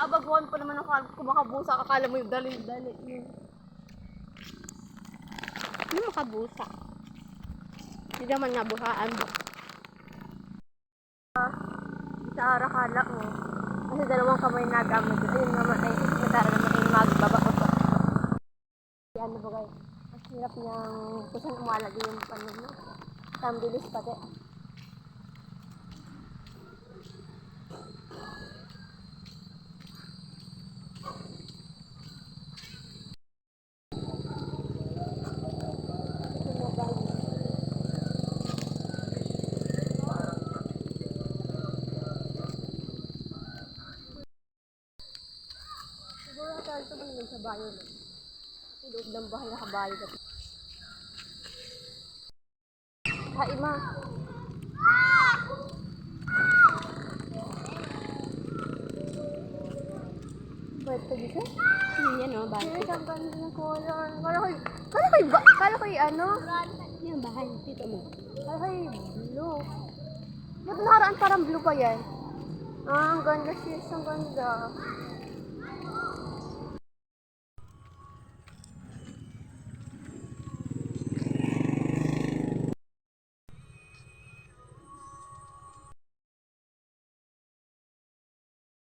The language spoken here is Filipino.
Naabaguhan pa naman ako kung makabusa. Akala mo yung dali-dali yun. Hindi makabusa. Hindi naman nabuhaan. Sa arakala mo. Kasi dalawang kamay nagamit. Ayun naman ay matara naman ay magbaba ko to. Yan na ba guys? Ang hirap niyang kusan umalagi yung panin mo. Tambilis pati. Siguro tayo ito ba sa bayo na? Sa loob ng bahay na kabayo na. Hai ma. Ba't ito dito? Yan o, bahay. Yes, ang ganda ng color. Kala ko'y ano? Yan, bahay. Dito mo. Kala ko'y blue. Ba't nakaraan parang blue pa yan? Ah, ang ganda sis. Ang ganda.